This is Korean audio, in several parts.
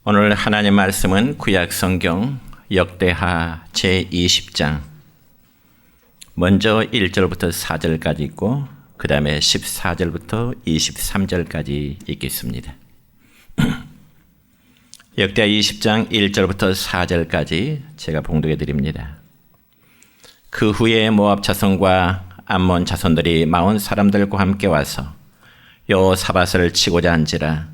오늘 하나님 말씀은 구약 성경 역대하 제20장 먼저 1절부터 4절까지 있고 그 다음에 14절부터 23절까지 있겠습니다. 역대하 20장 1절부터 4절까지 제가 봉독해 드립니다. 그 후에 모압 자손과 암몬 자손들이 마온 사람들과 함께 와서 여호사밧을 치고자 한지라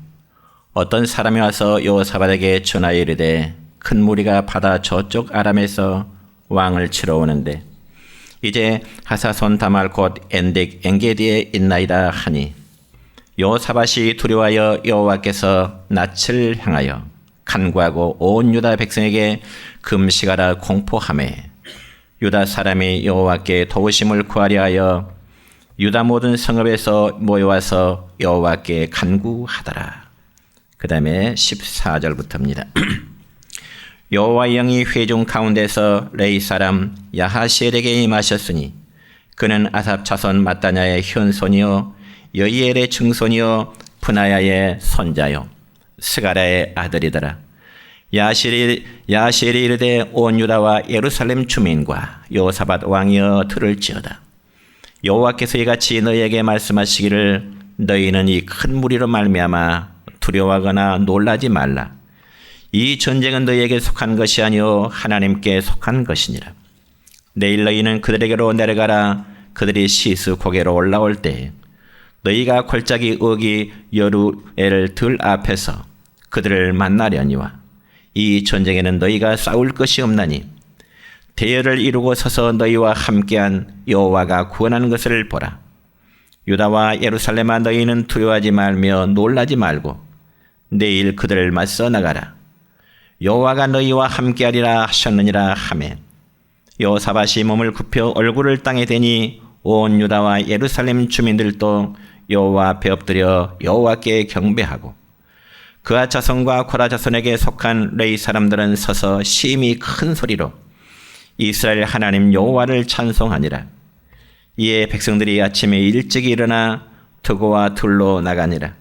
어떤 사람이 와서 여호사밧에게 전하여 이르되 큰 무리가 바다 저쪽 아람에서 왕을 치러 오는데 이제 하사손 다말 곧 엔덱 엔게디에 있나이다 하니 여호사밧이 두려워하여 여호와께서 낯을 향하여 간구하고 온 유다 백성에게 금식하라 공포하매 유다 사람이 여호와께 도우심을 구하려 하여 유다 모든 성읍에서 모여와서 여호와께 간구하더라. 그 다음에 14절부터입니다. 여호와의 영이 회중 가운데서 레이 사람 야하시엘에게 임하셨으니 그는 아삽 자손 마따냐의 현손이요 여이엘의 증손이요 분하야의 손자요 스가랴의 아들이더라. 야하시엘이 이르되 온 유다와 예루살렘 주민과 여호사밧 왕이여 들을지어다. 여호와께서 이같이 너희에게 말씀하시기를 너희는 이 큰 무리로 말미암아 두려워하거나 놀라지 말라. 이 전쟁은 너희에게 속한 것이 아니요 하나님께 속한 것이니라. 내일 너희는 그들에게로 내려가라. 그들이 시스 고개로 올라올 때 너희가 골짜기 어기 여루엘 들 앞에서 그들을 만나려니와 이 전쟁에는 너희가 싸울 것이 없나니 대열을 이루고 서서 너희와 함께한 여호와가 구원하는 것을 보라. 유다와 예루살렘아 너희는 두려워하지 말며 놀라지 말고 내일 그들을 맞서 나가라. 여호와가 너희와 함께하리라 하셨느니라 하매 여호사밧이 몸을 굽혀 얼굴을 땅에 대니 온 유다와 예루살렘 주민들도 여호와 앞에 엎드려 여호와께 경배하고 그아 자손과 고라 자손에게 속한 레이 사람들은 서서 심히 큰 소리로 이스라엘 하나님 여호와를 찬송하니라. 이에 백성들이 아침에 일찍 일어나 두고와 둘로 나가니라.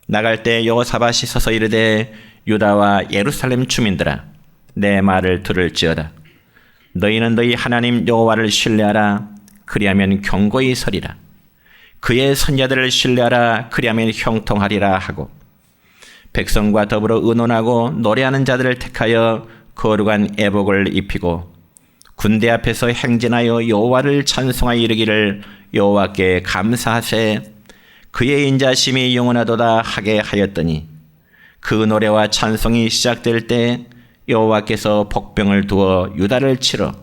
나갈 때 여호사밧이 서서 이르되 유다와 예루살렘 주민들아 내 말을 들을지어다. 너희는 너희 하나님 여호와를 신뢰하라. 그리하면 경고히 서리라. 그의 선자들을 신뢰하라. 그리하면 형통하리라 하고 백성과 더불어 의논하고 노래하는 자들을 택하여 거룩한 애복을 입히고 군대 앞에서 행진하여 여호와를 찬송하여 이르기를 여호와께 감사하세 그의 인자심이 영원하도다 하게 하였더니 그 노래와 찬송이 시작될 때 여호와께서 복병을 두어 유다를 치러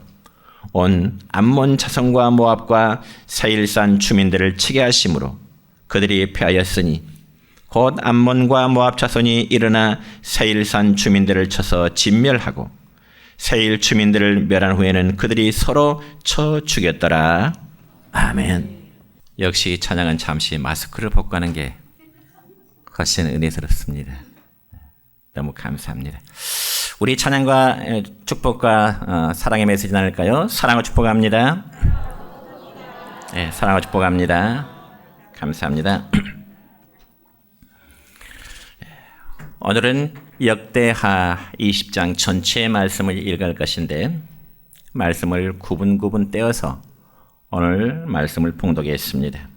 온 암몬 자손과 모압과 세일산 주민들을 치게 하심으로 그들이 패하였으니 곧 암몬과 모압 자손이 일어나 세일산 주민들을 쳐서 진멸하고 세일 주민들을 멸한 후에는 그들이 서로 쳐 죽였더라. 아멘. 역시 찬양은 잠시 마스크를 벗고 가는 게 훨씬 은혜스럽습니다. 너무 감사합니다. 우리 찬양과 축복과 사랑의 메시지 나눌까요? 사랑과 축복합니다. 네, 사랑과 축복합니다. 감사합니다. 오늘은 역대하 20장 전체의 말씀을 읽을 것인데 말씀을 구분구분 떼어서 오늘 말씀을 봉독했습니다.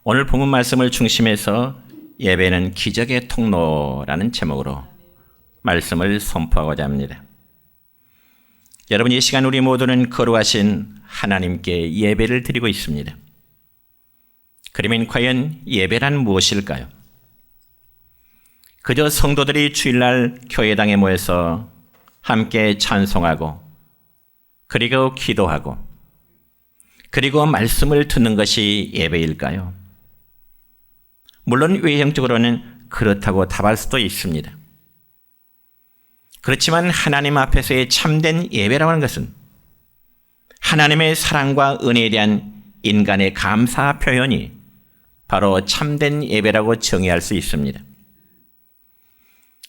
오늘 본문 말씀을 중심해서 예배는 기적의 통로라는 제목으로 말씀을 선포하고자 합니다. 여러분 이 시간 우리 모두는 거룩하신 하나님께 예배를 드리고 있습니다. 그러면 과연 예배란 무엇일까요? 그저 성도들이 주일날 교회당에 모여서 함께 찬송하고 그리고 기도하고 그리고 말씀을 듣는 것이 예배일까요? 물론 외형적으로는 그렇다고 답할 수도 있습니다. 그렇지만 하나님 앞에서의 참된 예배라고 하는 것은 하나님의 사랑과 은혜에 대한 인간의 감사 표현이 바로 참된 예배라고 정의할 수 있습니다.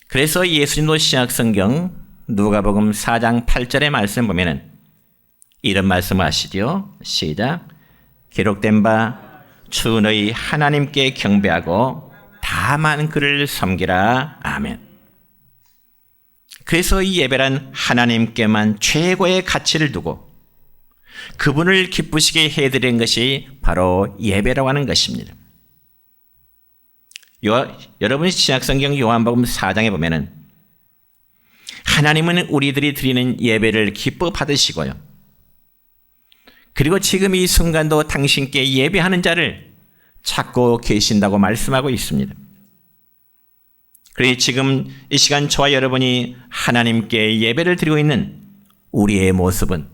그래서 예수님도 신약성경 누가복음 4장 8절의 말씀 보면은 이런 말씀을 하시죠. 시작. 기록된 바 주 너희 하나님께 경배하고 다만 그를 섬기라. 아멘. 그래서 이 예배란 하나님께만 최고의 가치를 두고 그분을 기쁘시게 해드린 것이 바로 예배라고 하는 것입니다. 여러분이 신약성경 요한복음 4장에 보면은 하나님은 우리들이 드리는 예배를 기뻐 받으시고요. 그리고 지금 이 순간도 당신께 예배하는 자를 찾고 계신다고 말씀하고 있습니다. 그러니 지금 이 시간 저와 여러분이 하나님께 예배를 드리고 있는 우리의 모습은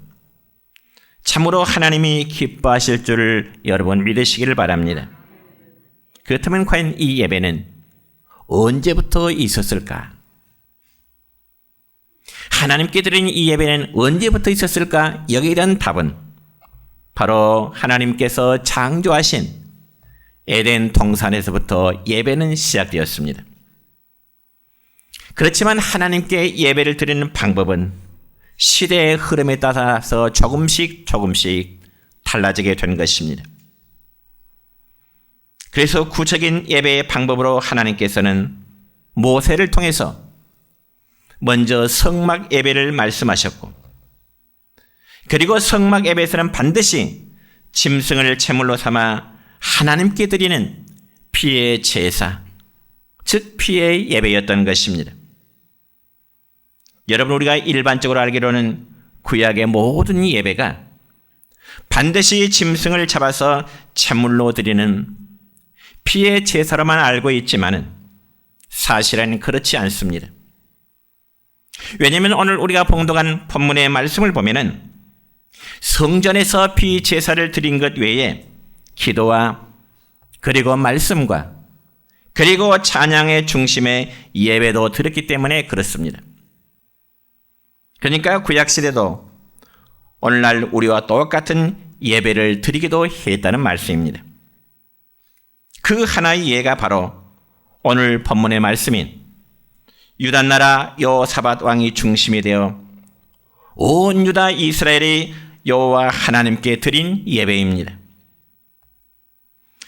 참으로 하나님이 기뻐하실 줄을 여러분 믿으시기를 바랍니다. 그렇다면 과연 이 예배는 언제부터 있었을까? 하나님께 드린 이 예배는 언제부터 있었을까? 여기에 대한 답은 바로 하나님께서 창조하신 에덴 동산에서부터 예배는 시작되었습니다. 그렇지만 하나님께 예배를 드리는 방법은 시대의 흐름에 따라서 조금씩 달라지게 된 것입니다. 그래서 구체적인 예배의 방법으로 하나님께서는 모세를 통해서 먼저 성막 예배를 말씀하셨고, 그리고 성막 예배에서는 반드시 짐승을 제물로 삼아 하나님께 드리는 피의 제사, 즉 피의 예배였던 것입니다. 여러분, 우리가 일반적으로 알기로는 구약의 모든 예배가 반드시 짐승을 잡아서 제물로 드리는 피의 제사로만 알고 있지만은 사실은 그렇지 않습니다. 왜냐하면 오늘 우리가 봉독한 본문의 말씀을 보면은 성전에서 피 제사를 드린 것 외에 기도와 그리고 말씀과 그리고 찬양의 중심에 예배도 드렸기 때문에 그렇습니다. 그러니까 구약시대도 오늘날 우리와 똑같은 예배를 드리기도 했다는 말씀입니다. 그 하나의 예가 바로 오늘 본문의 말씀인 유다나라 여호사밧 왕이 중심이 되어 온 유다 이스라엘이 여호와 하나님께 드린 예배입니다.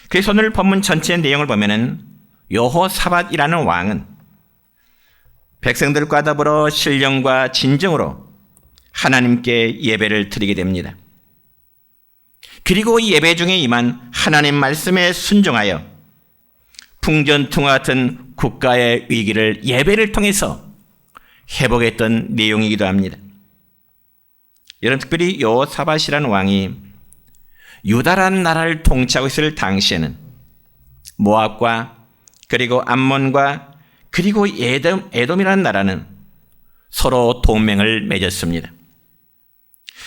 그래서 오늘 본문 전체의 내용을 보면은 여호사밧이라는 왕은 백성들과 더불어 신령과 진정으로 하나님께 예배를 드리게 됩니다. 그리고 예배 중에 임한 하나님 말씀에 순종하여 풍전통화 같은 국가의 위기를 예배를 통해서 회복했던 내용이기도 합니다. 여러분, 특별히 여호사밧이라는 왕이 유다라는 나라를 통치하고 있을 당시에는 모압과 그리고 암몬과 그리고 에돔이라는 나라는 서로 동맹을 맺었습니다.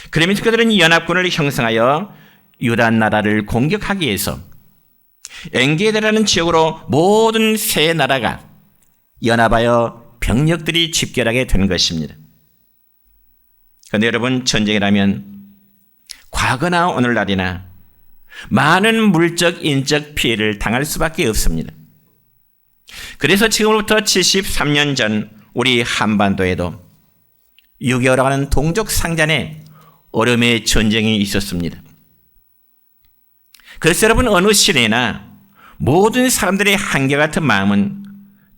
그러면서 그들은 연합군을 형성하여 유다 나라를 공격하기 위해서 엔게드라는 지역으로 모든 세 나라가 연합하여 병력들이 집결하게 된 것입니다. 그런데 여러분, 전쟁이라면 과거나 오늘날이나 많은 물적, 인적 피해를 당할 수밖에 없습니다. 그래서 지금부터 73년 전 우리 한반도에도 6.25라고 하는 동족 상잔의 얼음의 전쟁이 있었습니다. 그래서 여러분, 어느 시대나 모든 사람들의 한결같은 마음은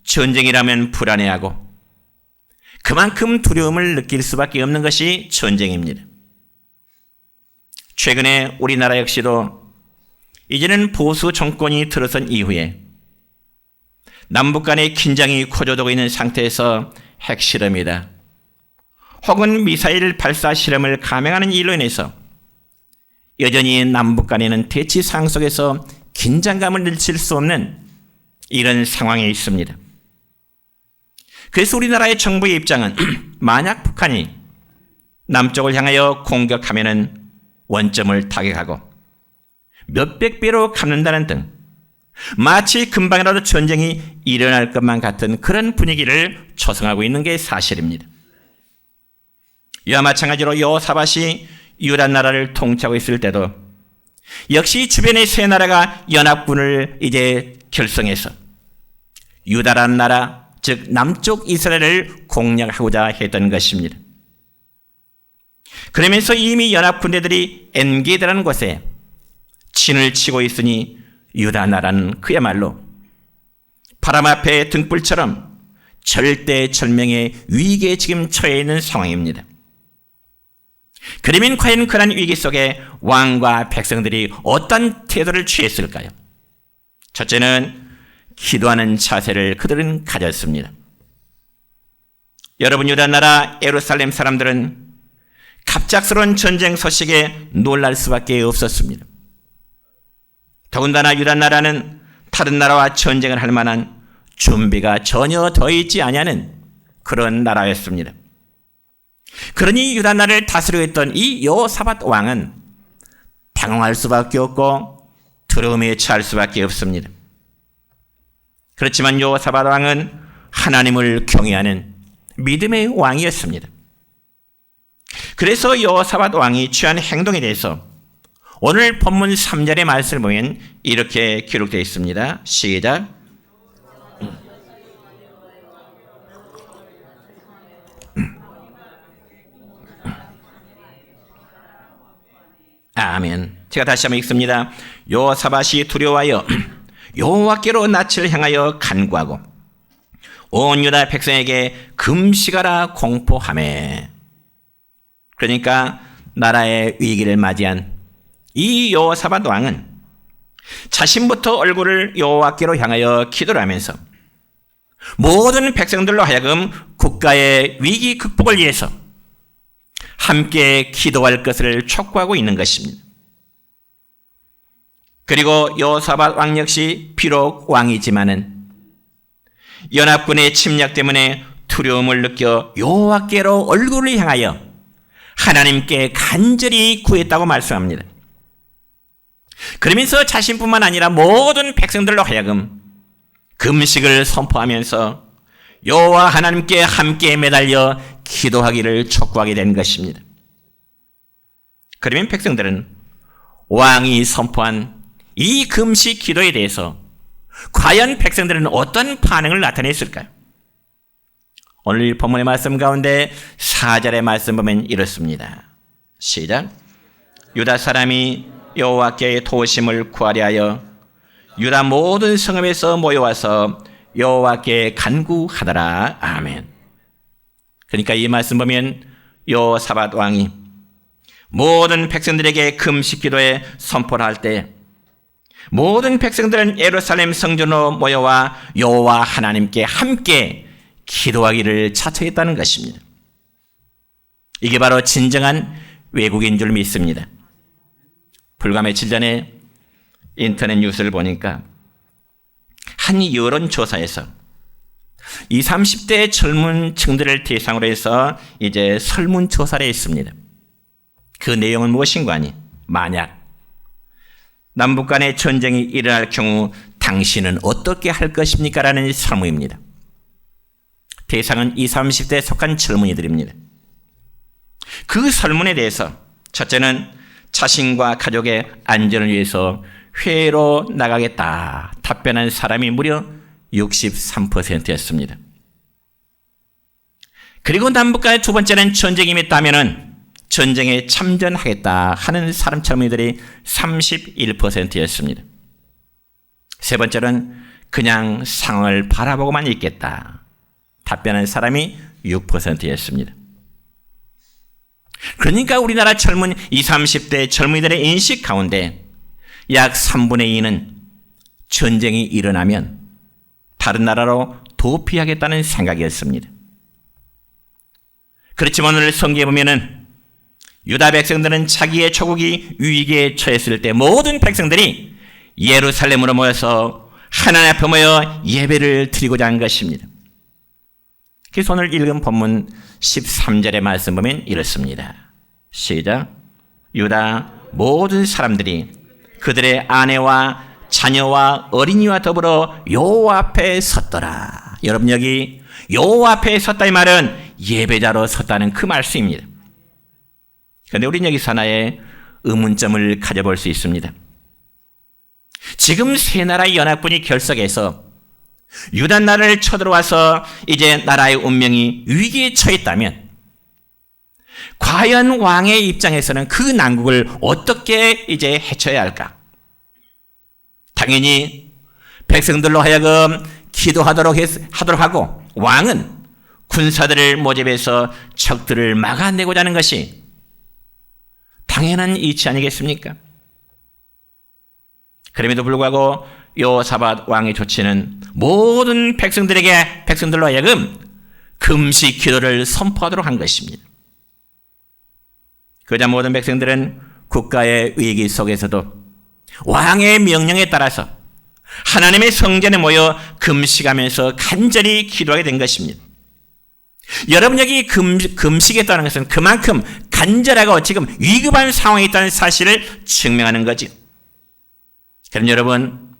전쟁이라면 불안해하고 그만큼 두려움을 느낄 수밖에 없는 것이 전쟁입니다. 최근에 우리나라 역시도 이제는 보수 정권이 들어선 이후에 남북 간의 긴장이 고조되고 있는 상태에서 핵실험이다, 혹은 미사일 발사 실험을 감행하는 일로 인해서 여전히 남북 간에는 대치상 속에서 긴장감을 늦출 수 없는 이런 상황에 있습니다. 그래서 우리나라의 정부의 입장은 만약 북한이 남쪽을 향하여 공격하면은 원점을 타격하고 몇백 배로 갚는다는 등 마치 금방이라도 전쟁이 일어날 것만 같은 그런 분위기를 조성하고 있는 게 사실입니다. 이와 마찬가지로 여호사밧이 유다 나라를 통치하고 있을 때도 역시 주변의 세 나라가 연합군을 이제 결성해서 유다라는 나라, 즉 남쪽 이스라엘을 공략하고자 했던 것입니다. 그러면서 이미 연합군대들이 엔게드라는 곳에 진을 치고 있으니 유다 나라는 그야말로 바람 앞에 등불처럼 절대절명의 위기에 지금 처해 있는 상황입니다. 그러면 과연 그런 위기 속에 왕과 백성들이 어떤 태도를 취했을까요? 첫째는 기도하는 자세를 그들은 가졌습니다. 여러분, 유다 나라 예루살렘 사람들은 갑작스러운 전쟁 소식에 놀랄 수밖에 없었습니다. 더군다나 유다 나라는 다른 나라와 전쟁을 할 만한 준비가 전혀 더 있지 아니하는 그런 나라였습니다. 그러니 유다 나라를 다스리고 있던 이 여호사밧 왕은 당황할 수밖에 없고 두려움에 처할 수밖에 없습니다. 그렇지만 여호사밧 왕은 하나님을 경외하는 믿음의 왕이었습니다. 그래서 여호사밧 왕이 취한 행동에 대해서 오늘 본문 3절의 말씀을 보면 이렇게 기록되어 있습니다. 시작. 아멘. 제가 다시 한번 읽습니다. 여호사밧이 두려워하여 여호와께로 낯을 향하여 간구하고 온 유다 백성에게 금식하라 공포하매. 그러니까 나라의 위기를 맞이한 이 여호사밧 왕은 자신부터 얼굴을 여호와께로 향하여 기도를 하면서 모든 백성들로 하여금 국가의 위기 극복을 위해서 함께 기도할 것을 촉구하고 있는 것입니다. 그리고 여호사밧 왕 역시 비록 왕이지만은 연합군의 침략 때문에 두려움을 느껴 여호와께로 얼굴을 향하여 하나님께 간절히 구했다고 말씀합니다. 그러면서 자신뿐만 아니라 모든 백성들로 하여금 금식을 선포하면서 여호와 하나님께 함께 매달려 기도하기를 촉구하게 된 것입니다. 그러면 백성들은 왕이 선포한 이 금식 기도에 대해서 과연 백성들은 어떤 반응을 나타냈을까요? 오늘 본문의 말씀 가운데 4절의 말씀 보면 이렇습니다. 시작. 유다 사람이 여호와께 도우심을 구하려 하여 유다 모든 성읍에서 모여와서 여호와께 간구하더라. 아멘. 그러니까 이 말씀 보면 여호사밧 왕이 모든 백성들에게 금식 기도에 선포를 할 때 모든 백성들은 예루살렘 성전으로 모여와 여호와 하나님께 함께 기도하기를 자처했다는 것입니다. 이게 바로 진정한 외국인 줄 믿습니다. 불과 며칠 전에 인터넷 뉴스를 보니까 한 여론조사에서 20, 30대 젊은 층들을 대상으로 해서 이제 설문조사를 했습니다. 그 내용은 무엇인가 하니 만약 남북 간의 전쟁이 일어날 경우 당신은 어떻게 할 것입니까? 라는 설문입니다. 대상은 20, 30대에 속한 젊은이들입니다. 그 설문에 대해서 첫째는 자신과 가족의 안전을 위해서 회로 나가겠다 답변한 사람이 무려 63%였습니다. 그리고 남북 간의 두 번째는 전쟁이 임했다면은 전쟁에 참전하겠다 하는 사람 젊은이들이 31%였습니다. 세 번째는 그냥 상황을 바라보고만 있겠다 답변한 사람이 6%였습니다. 그러니까 우리나라 젊은 20, 30대 젊은이들의 인식 가운데 약 3분의 2는 전쟁이 일어나면 다른 나라로 도피하겠다는 생각이었습니다. 그렇지만 오늘 성경에 보면은 유다 백성들은 자기의 조국이 위기에 처했을 때 모든 백성들이 예루살렘으로 모여서 하나님 앞에 모여 예배를 드리고자 한 것입니다. 그래서 오늘 읽은 본문 13절의 말씀 보면 이렇습니다. 시작. 유다 모든 사람들이 그들의 아내와 자녀와 어린이와 더불어 여호와 앞에 섰더라. 여러분 여기 여호와 앞에 섰다 이 말은 예배자로 섰다는 그 말씀입니다. 그런데 우리는 여기서 하나의 의문점을 가져볼 수 있습니다. 지금 세 나라의 연합군이 결석해서 유다 나라를 쳐들어와서 이제 나라의 운명이 위기에 처했다면 과연 왕의 입장에서는 그 난국을 어떻게 이제 헤쳐야 할까? 당연히 백성들로 하여금 기도하도록 하고 왕은 군사들을 모집해서 적들을 막아내고자 하는 것이 당연한 이치 아니겠습니까? 그럼에도 불구하고 여호사밧 왕의 조치는 모든 백성들로 하여금 금식 기도를 선포하도록 한 것입니다. 그러자 모든 백성들은 국가의 위기 속에서도 왕의 명령에 따라서 하나님의 성전에 모여 금식하면서 간절히 기도하게 된 것입니다. 여러분, 여기 금식에 있다는 것은 그만큼 간절하고 지금 위급한 상황에 있다는 사실을 증명하는 거죠. 그럼 여러분,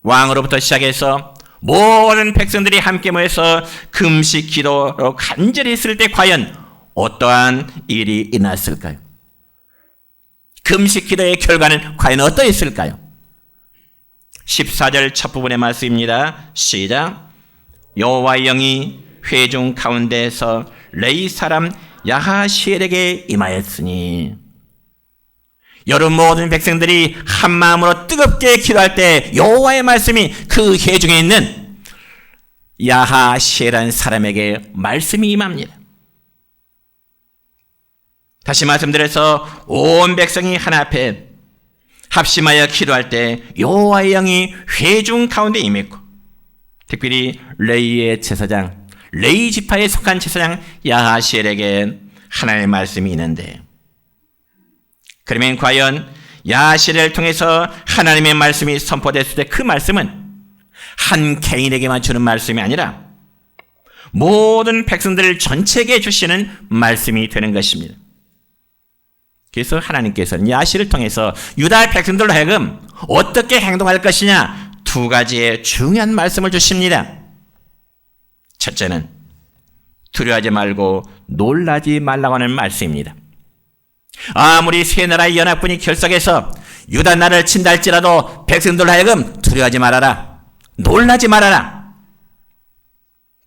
왕으로부터 시작해서 모든 백성들이 함께 모여서 금식 기도로 간절히 했을 때 과연 어떠한 일이 일어났을까요? 금식 기도의 결과는 과연 어떠했을까요? 14절 첫 부분의 말씀입니다. 시작. 여호와의 영이 회중 가운데에서 레위 사람 야하시엘에게 임하였으니. 여러분, 모든 백성들이 한 마음으로 뜨겁게 기도할 때 여호와의 말씀이 그 회중에 있는 야하시엘이라는 사람에게 말씀이 임합니다. 다시 말씀드려서 온 백성이 하나 앞에 합심하여 기도할 때 여호와의 영이 회중 가운데 임했고, 특별히 레위의 제사장, 레위 지파에 속한 제사장 야하시엘에게 하나님의 말씀이 있는데, 그러면 과연 야하시엘을 통해서 하나님의 말씀이 선포됐을 때 그 말씀은 한 개인에게만 주는 말씀이 아니라 모든 백성들 전체에게 주시는 말씀이 되는 것입니다. 그래서 하나님께서는 야하시엘을 통해서 유다 백성들로 하여금 어떻게 행동할 것이냐, 두 가지의 중요한 말씀을 주십니다. 첫째는 두려워하지 말고 놀라지 말라고 하는 말씀입니다. 아무리 세 나라의 연합군이 결석해서 유다 나라를 친다 할지라도 백성들로 하여금 두려워하지 말아라, 놀라지 말아라.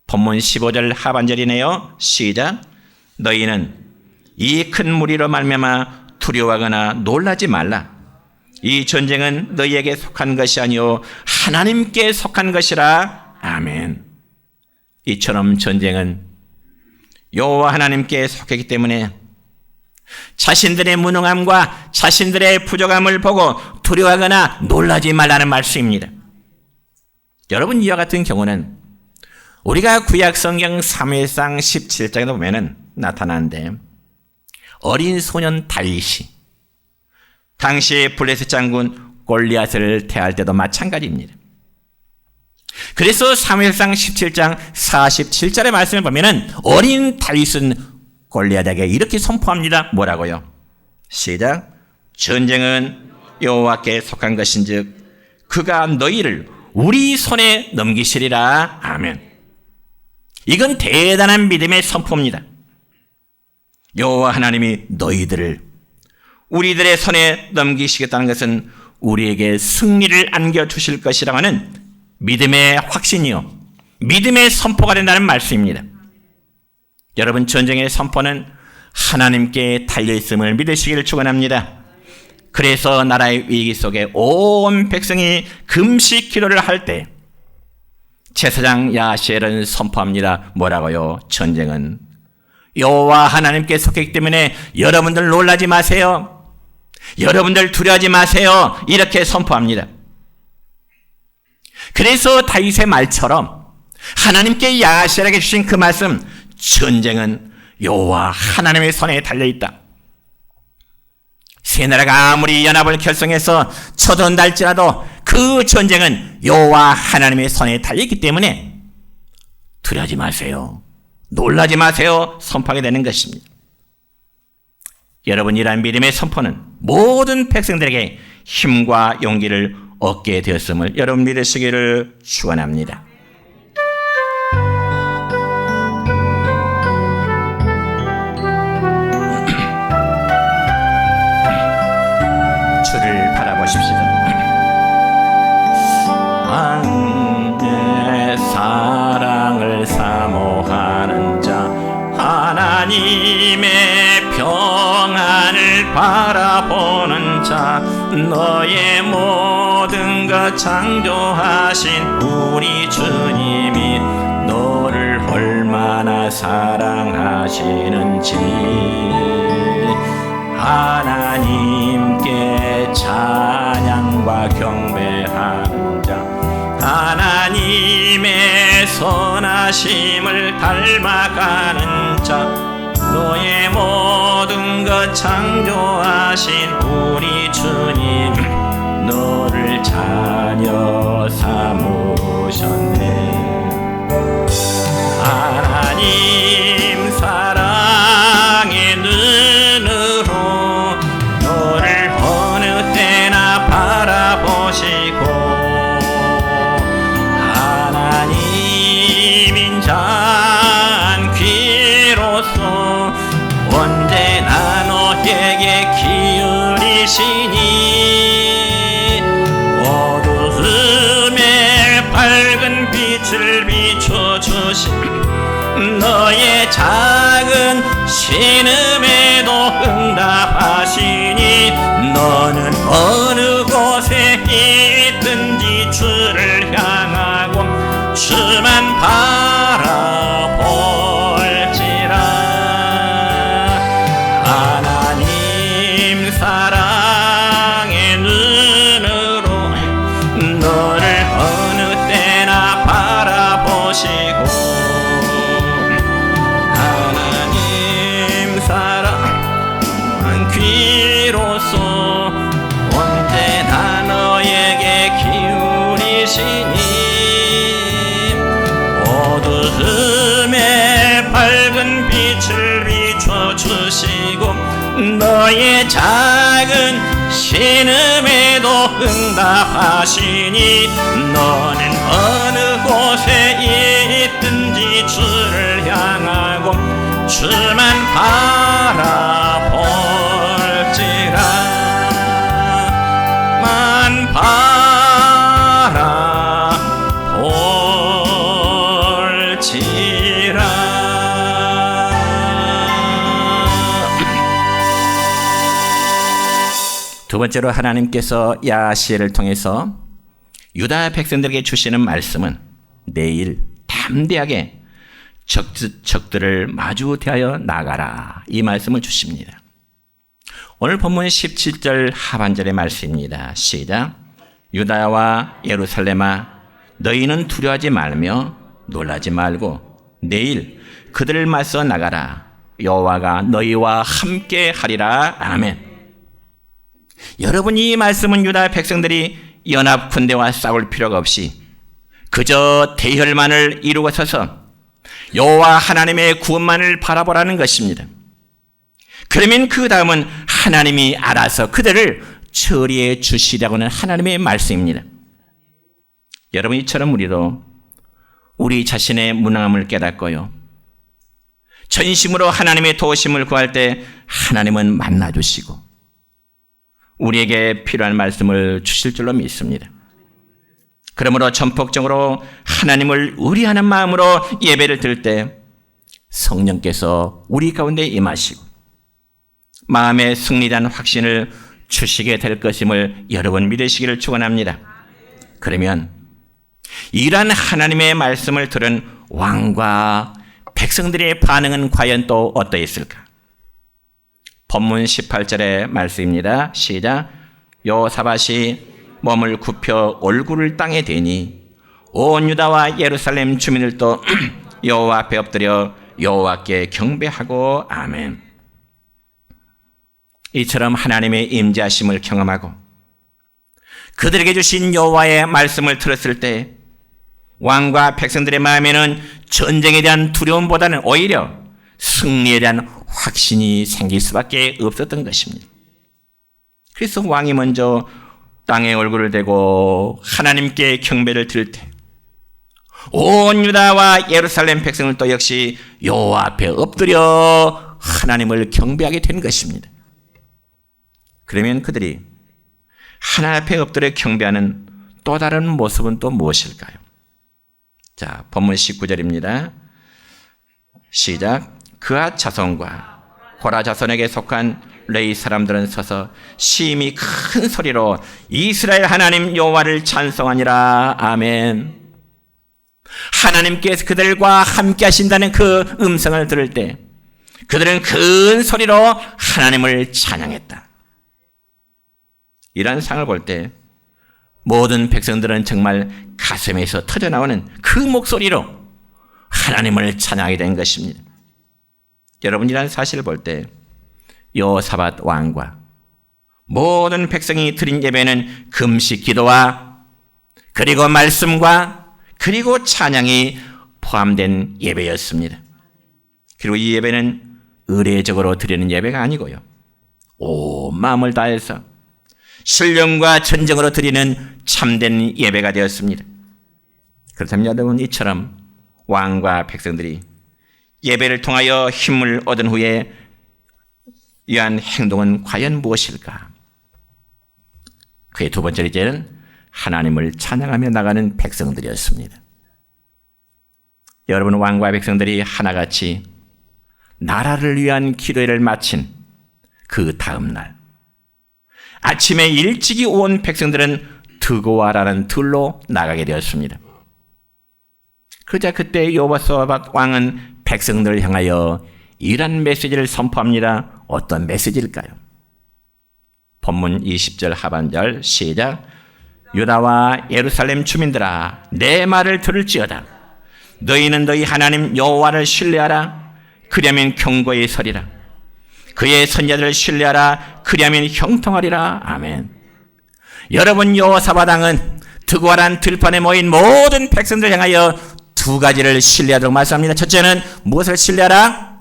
본문 15절 하반절이네요. 시작. 너희는 이 큰 무리로 말미암아 두려워하거나 놀라지 말라. 이 전쟁은 너희에게 속한 것이 아니요 하나님께 속한 것이라. 아멘. 이처럼 전쟁은 여호와 하나님께 속했기 때문에 자신들의 무능함과 자신들의 부족함을 보고 두려워하거나 놀라지 말라는 말씀입니다. 여러분, 이와 같은 경우는 우리가 구약성경 사무엘상 17장에 보면 나타나는데, 어린 소년 다윗이 당시 블레셋 장군 골리앗을 대할 때도 마찬가지입니다. 그래서 사무엘상 17장 47절의 말씀을 보면 어린 다윗은 골리앗에게 이렇게 선포합니다. 뭐라고요? 시작. 전쟁은 여호와께 속한 것인즉 그가 너희를 우리 손에 넘기시리라. 아멘. 이건 대단한 믿음의 선포입니다. 여호와 하나님이 너희들을 우리들의 손에 넘기시겠다는 것은 우리에게 승리를 안겨주실 것이라고 하는 믿음의 확신이요, 믿음의 선포가 된다는 말씀입니다. 여러분, 전쟁의 선포는 하나님께 달려있음을 믿으시기를 축원합니다. 그래서 나라의 위기 속에 온 백성이 금식 기도를 할 때 제사장 야하시엘은 선포합니다. 뭐라고요? 전쟁은 여호와 하나님께 속했기 때문에 여러분들 놀라지 마세요. 여러분들 두려워하지 마세요. 이렇게 선포합니다. 그래서 다윗의 말처럼 하나님께 야하시엘에게 주신 그 말씀, 전쟁은 여호와 하나님의 손에 달려있다. 세 나라가 아무리 연합을 결성해서 쳐들어온다 할지라도 그 전쟁은 여호와 하나님의 손에 달려있기 때문에 두려워하지 마세요, 놀라지 마세요 선포하게 되는 것입니다. 여러분, 이러한 믿음의 선포는 모든 백성들에게 힘과 용기를 얻게 되었음을 여러분 믿으시기를 축원합니다. 주를 바라보십시다. 왕의 사랑을 사모하는 자, 하나님의 평안을 바라보는 자, 너의 모든 것 창조하신 우리 주님이 너를 얼마나 사랑하시는지 하나님께 찬양과 경배하는 자 하나님의 선하심을 닮아가는 자 너의 모든 것 창조하신 우리 주님 너를 자녀 삼으셨네. 하나님 사랑의 눈으로 너를 어느 때나 바라보시고 하나님 인자한 귀로서 언제나 너에게 기울이시니 어두움에 밝은 빛을 비춰주신 너의 작은 신음에도 응답하시니 너는 어느 곳에 있든지 주를 향하고 주만 바라볼지라. 하나님 사랑의 눈으로 너를 어느 때나 바라보시고 귀로서 언제나 너에게 기울이시니 어두움에 밝은 빛을 비춰주시고 너의 작은 신음에도 응답하시니 너는 어느 곳에 있든지 주를 향하고 주만 바라볼지라. 바라볼지라. 두 번째로 하나님께서 야시엘을 통해서 유다 백성들에게 주시는 말씀은 내일 담대하게 적들을 마주 대하여 나가라 이 말씀을 주십니다. 오늘 본문 17절 하반절의 말씀입니다. 시작. 유다와 예루살렘아 너희는 두려워하지 말며 놀라지 말고 내일 그들을 맞서 나가라. 여호와가 너희와 함께 하리라. 아멘. 여러분 이 말씀은 유다 백성들이 연합 군대와 싸울 필요가 없이 그저 대혈만을 이루고 서서 여호와 하나님의 구원만을 바라보라는 것입니다. 그러면 그 다음은 하나님이 알아서 그들을 처리해 주시라고는 하나님의 말씀입니다. 여러분 이처럼 우리도 우리 자신의 무능함을 깨닫고요 전심으로 하나님의 도우심을 구할 때 하나님은 만나주시고 우리에게 필요한 말씀을 주실 줄로 믿습니다. 그러므로 전폭적으로 하나님을 의뢰하는 마음으로 예배를 드릴 때 성령께서 우리 가운데 임하시고 마음의 승리란 확신을 주시게 될 것임을 여러분 믿으시기를 축원합니다. 그러면 이러한 하나님의 말씀을 들은 왕과 백성들의 반응은 과연 또 어떠했을까? 본문 18절의 말씀입니다. 시작. 여호사밧이 몸을 굽혀 얼굴을 땅에 대니 온 유다와 예루살렘 주민들도 여호와 앞에 엎드려 여호와께 경배하고 아멘. 이처럼 하나님의 임재하심을 경험하고 그들에게 주신 여호와의 말씀을 들었을 때 왕과 백성들의 마음에는 전쟁에 대한 두려움보다는 오히려 승리에 대한 확신이 생길 수밖에 없었던 것입니다. 그래서 왕이 먼저 땅에 얼굴을 대고 하나님께 경배를 드릴 때 온 유다와 예루살렘 백성들도 역시 여호와 앞에 엎드려 하나님을 경배하게 된 것입니다. 그러면 그들이 하나님 앞에 엎드려 경배하는 또 다른 모습은 또 무엇일까요? 자, 본문 19절입니다. 시작. 그앗 자손과 고라 자손에게 속한 레위 사람들은 서서 심히 큰 소리로 이스라엘 하나님 여호와를 찬송하니라. 아멘. 하나님께서 그들과 함께 하신다는 그 음성을 들을 때 그들은 큰 소리로 하나님을 찬양했다. 이러한 상을 볼 때 모든 백성들은 정말 가슴에서 터져나오는 그 목소리로 하나님을 찬양하게 된 것입니다. 여러분, 이러한 사실을 볼 때 여호사밧 왕과 모든 백성이 드린 예배는 금식 기도와 그리고 말씀과 그리고 찬양이 포함된 예배였습니다. 그리고 이 예배는 의례적으로 드리는 예배가 아니고요, 온 마음을 다해서 신령과 전정으로 드리는 참된 예배가 되었습니다. 그렇다면 여러분, 이처럼 왕과 백성들이 예배를 통하여 힘을 얻은 후에 이러한 행동은 과연 무엇일까? 그의 두 번째 이제는 하나님을 찬양하며 나가는 백성들이었습니다. 여러분, 왕과 백성들이 하나같이 나라를 위한 기도회를 마친 그 다음 날 아침에 일찍이 온 백성들은 드고아라는 들로 나가게 되었습니다. 그자 그때 여호사밧 왕은 백성들을 향하여 이런 메시지를 선포합니다. 어떤 메시지일까요? 본문 20절 하반절 시작. 유다와 예루살렘 주민들아, 내 말을 들을지어다. 너희는 너희 하나님 여호와를 신뢰하라. 그리하면 경고에 서리라. 그의 선자들을 신뢰하라. 그리하면 형통하리라. 아멘. 여러분, 여호사밧 왕은 드고아란 들판에 모인 모든 백성들을 향하여 두 가지를 신뢰하도록 말씀합니다. 첫째는 무엇을 신뢰하라?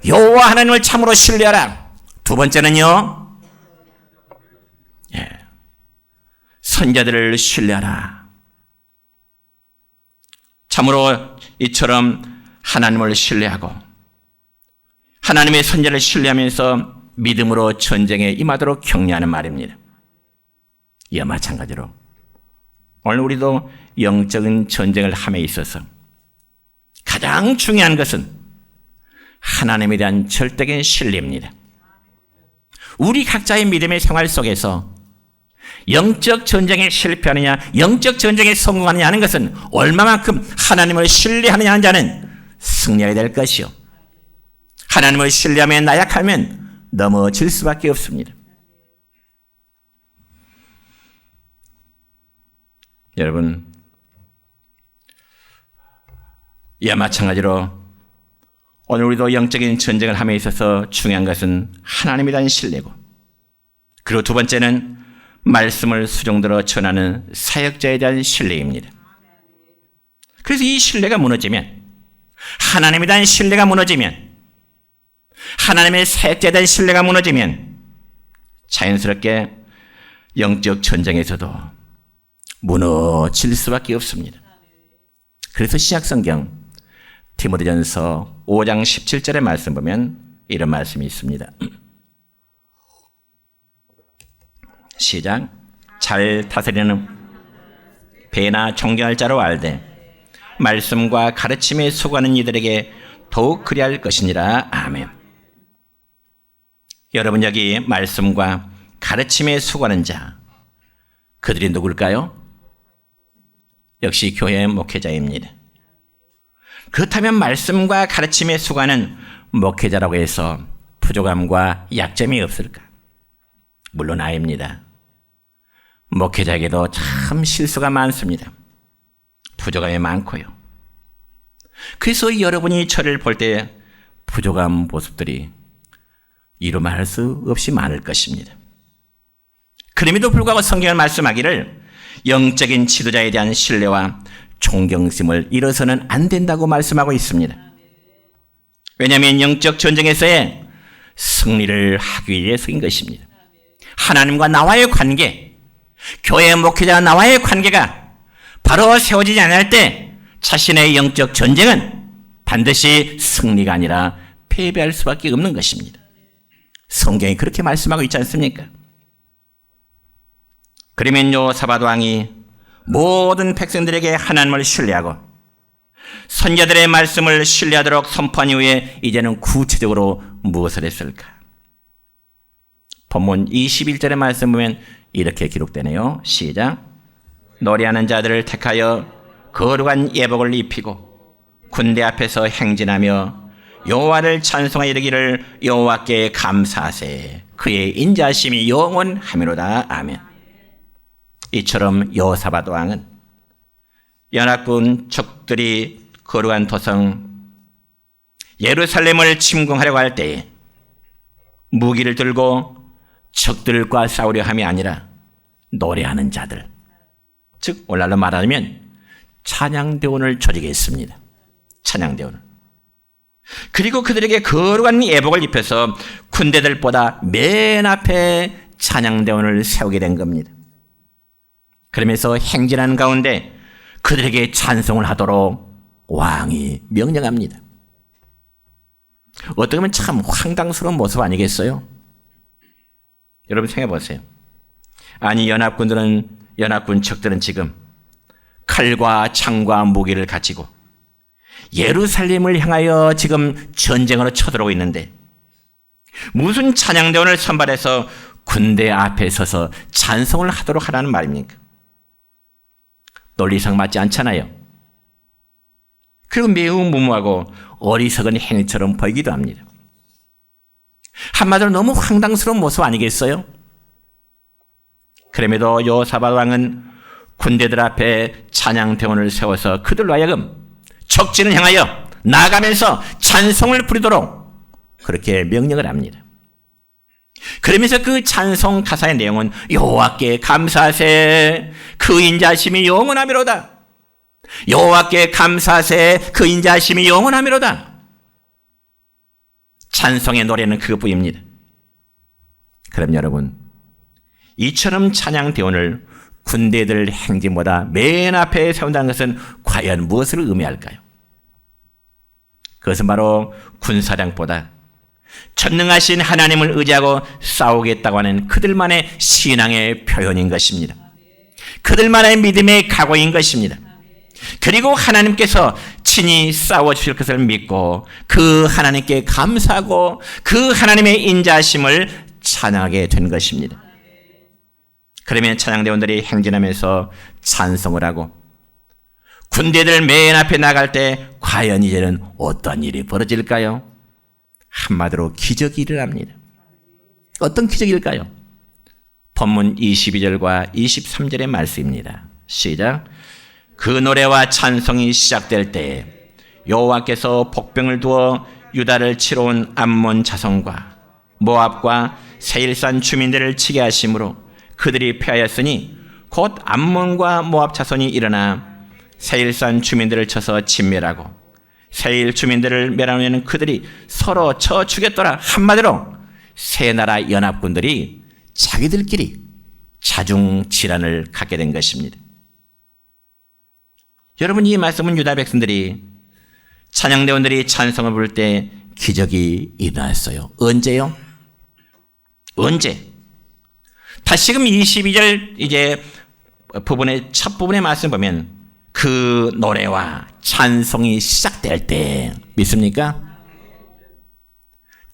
여호와 하나님을 참으로 신뢰하라. 두 번째는요, 선자들을 신뢰하라. 참으로 이처럼 하나님을 신뢰하고 하나님의 선자를 신뢰하면서 믿음으로 전쟁에 임하도록 격려하는 말입니다. 이와 마찬가지로 오늘 우리도 영적인 전쟁을 함에 있어서 가장 중요한 것은 하나님에 대한 절대적인 신뢰입니다. 우리 각자의 믿음의 생활 속에서 영적 전쟁에 실패하느냐, 영적 전쟁에 성공하느냐 하는 것은 얼마만큼 하나님을 신뢰하느냐 하는 자는 승리하게 될 것이요, 하나님을 신뢰하며 나약하면 넘어질 수밖에 없습니다. 여러분, 이와 마찬가지로 오늘 우리도 영적인 전쟁을 함에 있어서 중요한 것은 하나님에 대한 신뢰고, 그리고 두 번째는 말씀을 수종들어 전하는 사역자에 대한 신뢰입니다. 그래서 이 신뢰가 무너지면, 하나님에 대한 신뢰가 무너지면, 하나님의 사역자에 대한 신뢰가 무너지면 자연스럽게 영적 전쟁에서도 무너질 수밖에 없습니다. 그래서 신약성경 디모데전서 5장 17절의 말씀 보면 이런 말씀이 있습니다. 시작. 잘 다스리는 배나 존경할 자로 알되 말씀과 가르침에 수고하는 이들에게 더욱 그리할 것이니라. 아멘. 여러분, 여기 말씀과 가르침에 수고하는 자, 그들이 누굴까요? 역시 교회의 목회자입니다. 그렇다면 말씀과 가르침에 수고하는 목회자라고 해서 부족함과 약점이 없을까? 물론 아닙니다. 목회자에게도 참 실수가 많습니다. 부족함이 많고요. 그래서 여러분이 저를 볼 때 부족한 모습들이 이루 말할 수 없이 많을 것입니다. 그럼에도 불구하고 성경은 말씀하기를 영적인 지도자에 대한 신뢰와 존경심을 잃어서는 안 된다고 말씀하고 있습니다. 왜냐하면 영적 전쟁에서의 승리를 하기 위해서인 것입니다. 하나님과 나와의 관계, 교회 목회자와 나와의 관계가 바로 세워지지 않을 때 자신의 영적 전쟁은 반드시 승리가 아니라 패배할 수밖에 없는 것입니다. 성경이 그렇게 말씀하고 있지 않습니까? 그러면 여호사밧 왕이 모든 백성들에게 하나님을 신뢰하고 선자들의 말씀을 신뢰하도록 선포한 이후에 이제는 구체적으로 무엇을 했을까? 본문 21절의 말씀 보면 이렇게 기록되네요. 시작. 노래하는 자들을 택하여 거룩한 예복을 입히고 군대 앞에서 행진하며 여호와를 찬송하여 이르기를 여호와께 감사하세 그의 인자하심이 영원하미로다. 아멘. 이처럼 여호사밧 왕은 연합군 적들이 거룩한 도성 예루살렘을 침공하려고 할 때에 무기를 들고 적들과 싸우려 함이 아니라 노래하는 자들, 즉 오늘날로 말하면 찬양대원을 조직했습니다. 찬양대원을. 그리고 그들에게 거룩한 예복을 입혀서 군대들보다 맨 앞에 찬양대원을 세우게 된 겁니다. 그러면서 행진하는 가운데 그들에게 찬송을 하도록 왕이 명령합니다. 어떻게 보면 참 황당스러운 모습 아니겠어요? 여러분 생각해 보세요. 아니 연합군 적들은 지금 칼과 창과 무기를 가지고 예루살렘을 향하여 지금 전쟁으로 쳐들어오고 있는데 무슨 찬양대원을 선발해서 군대 앞에 서서 찬송을 하도록 하라는 말입니까? 논리상 맞지 않잖아요. 그리고 매우 무모하고 어리석은 행위처럼 보이기도 합니다. 한마디로 너무 황당스러운 모습 아니겠어요? 그럼에도 여호사밧 왕은 군대들 앞에 찬양대원을 세워서 그들로 하여금 적진을 향하여 나아가면서 찬송을 부리도록 그렇게 명령을 합니다. 그러면서 그 찬송 가사의 내용은 여호와께 감사하세 그 인자하심이 영원하미로다. 여호와께 감사하세 그 인자하심이 영원하미로다. 찬송의 노래는 그것뿐입니다. 그럼 여러분 이처럼 찬양대원을 군대들 행진보다 맨 앞에 세운다는 것은 과연 무엇을 의미할까요? 그것은 바로 군사력보다 전능하신 하나님을 의지하고 싸우겠다고 하는 그들만의 신앙의 표현인 것입니다. 그들만의 믿음의 각오인 것입니다. 그리고 하나님께서 친히 싸워주실 것을 믿고 그 하나님께 감사하고 그 하나님의 인자하심을 찬양하게 된 것입니다. 그러면 찬양대원들이 행진하면서 찬송을 하고 군대들 맨 앞에 나갈 때 과연 이제는 어떤 일이 벌어질까요? 한마디로 기적이 일어납니다. 어떤 기적일까요? 본문 22절과 23절의 말씀입니다. 시작. 그 노래와 찬송이 시작될 때에 여호와께서 복병을 두어 유다를 치러 온 암몬 자손과 모압과 세일산 주민들을 치게 하심으로 그들이 패하였으니 곧 암몬과 모압 자손이 일어나 세일산 주민들을 쳐서 진멸하고 세일 주민들을 멸하면 그들이 서로 쳐 죽였더라. 한마디로 세 나라 연합군들이 자기들끼리 자중질환을 갖게 된 것입니다. 여러분 이 말씀은 유다 백성들이 찬양대원들이 찬송을 부를 때 기적이 일어났어요. 언제요? 언제? 다시금 22절 이제 부분의 첫 부분의 말씀 보면 그 노래와 찬송이 시작될 때 믿습니까?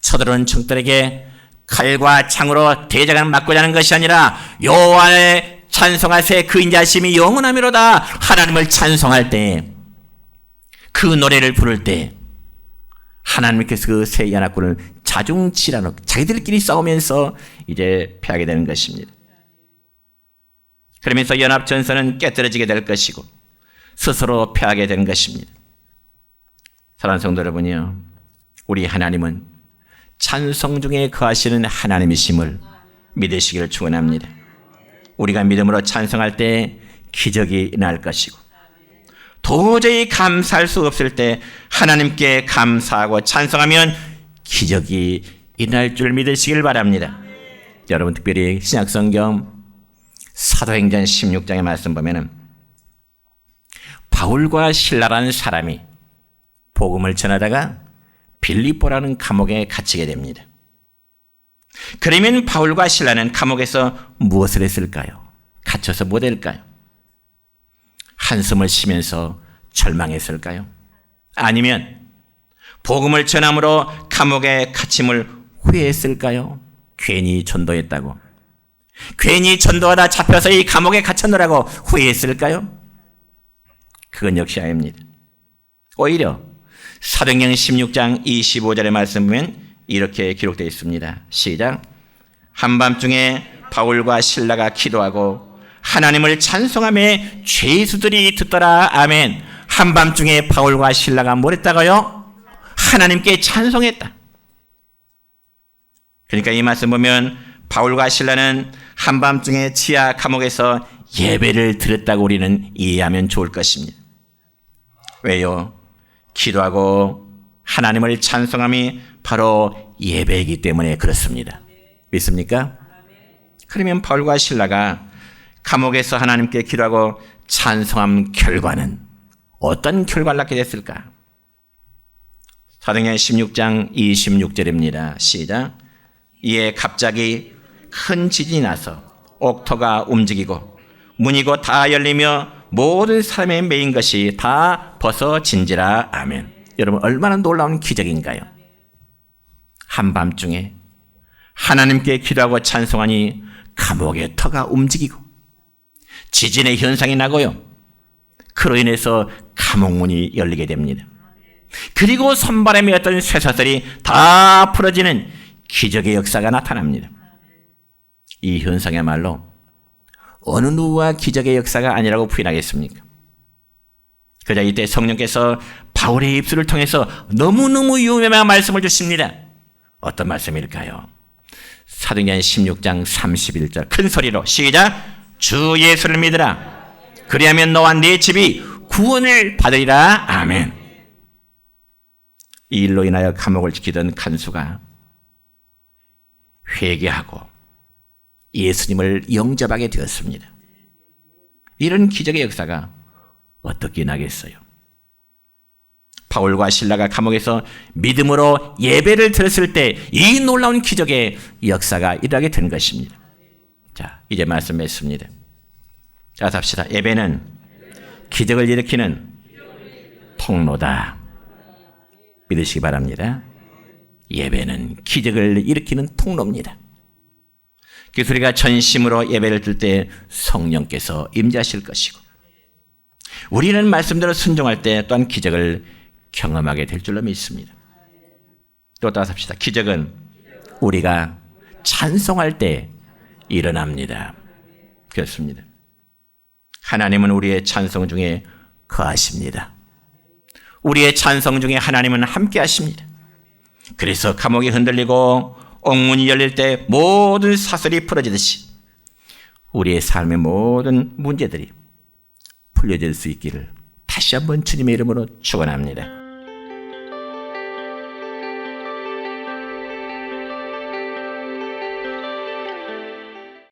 쳐들어온 적들에게 칼과 창으로 대적을 맞고자 하는 것이 아니라 여호와의 찬송하세 그 인자하심이 영원하미로다. 하나님을 찬송할 때 그 노래를 부를 때 하나님께서 그 세 연합군을 자중질환으로 자기들끼리 싸우면서 이제 패하게 되는 것입니다. 그러면서 연합전선은 깨뜨려지게 될 것이고 스스로 패하게 되는 것입니다. 사랑하는 성도 여러분이요, 우리 하나님은 찬송 중에 거하시는 하나님이심을 믿으시기를 축원합니다. 우리가 믿음으로 찬송할 때 기적이 일어날 것이고 도저히 감사할 수 없을 때 하나님께 감사하고 찬송하면 기적이 일어날 줄 믿으시길 바랍니다. 여러분 특별히 신약성경 사도행전 16장의 말씀 보면은 바울과 실라라는 사람이 복음을 전하다가 빌립보라는 감옥에 갇히게 됩니다. 그러면 바울과 실라는 감옥에서 무엇을 했을까요? 갇혀서 뭐 될까요? 한숨을 쉬면서 절망했을까요? 아니면 복음을 전함으로 감옥에 갇힘을 후회했을까요? 괜히 전도했다고, 괜히 전도하다 잡혀서 이 감옥에 갇혔노라고 후회했을까요? 그건 역시 아닙니다. 오히려 사도행전 16장 25절의 말씀 보면 이렇게 기록되어 있습니다. 시작. 한밤중에 바울과 실라가 기도하고 하나님을 찬송하며 죄수들이 듣더라. 아멘. 한밤중에 바울과 실라가 뭘 했다고요? 하나님께 찬송했다. 그러니까 이 말씀 보면 바울과 실라는 한밤중에 지하 감옥에서 예배를 드렸다고 우리는 이해하면 좋을 것입니다. 왜요? 기도하고 하나님을 찬송함이 바로 예배이기 때문에 그렇습니다. 믿습니까? 그러면 바울과 실라가 감옥에서 하나님께 기도하고 찬송한 결과는 어떤 결과를 낳게 됐을까? 사도행전 16장 26절입니다. 시작. 이에 갑자기 큰 지진이 나서 옥토가 움직이고 문이 곧 다 열리며 모든 사람의 메인 것이 다 벗어진지라. 아멘. 여러분 얼마나 놀라운 기적인가요? 한밤중에 하나님께 기도하고 찬송하니 감옥의 터가 움직이고 지진의 현상이 나고요. 그로 인해서 감옥문이 열리게 됩니다. 그리고 손바람에 어떤 쇠사슬이 다 풀어지는 기적의 역사가 나타납니다. 이 현상이야말로 어느 누구와 기적의 역사가 아니라고 부인하겠습니까? 그자 이때 성령께서 바울의 입술을 통해서 너무너무 유명한 말씀을 주십니다. 어떤 말씀일까요? 사도행전 16장 31절 큰 소리로 시작. 주 예수를 믿으라. 그리하면 너와 네 집이 구원을 받으리라. 아멘. 이 일로 인하여 감옥을 지키던 간수가 회개하고 예수님을 영접하게 되었습니다. 이런 기적의 역사가 어떻게 나겠어요? 바울과 실라가 감옥에서 믿음으로 예배를 드렸을 때 이 놀라운 기적의 역사가 일어나게 된 것입니다. 자, 이제 말씀했습니다. 자, 답시다. 예배는 기적을 일으키는 통로다. 믿으시기 바랍니다. 예배는 기적을 일으키는 통로입니다. 그래서 우리가 전심으로 예배를 드릴 때 성령께서 임재하실 것이고 우리는 말씀대로 순종할 때 또한 기적을 경험하게 될 줄로 믿습니다. 또 따라서 합시다. 기적은 우리가 찬송할 때 일어납니다. 그렇습니다. 하나님은 우리의 찬송 중에 거하십니다. 우리의 찬송 중에 하나님은 함께 하십니다. 그래서 감옥이 흔들리고 옥문이 열릴 때 모든 사슬이 풀어지듯이 우리의 삶의 모든 문제들이 풀려질 수 있기를 다시 한번 주님의 이름으로 축원합니다.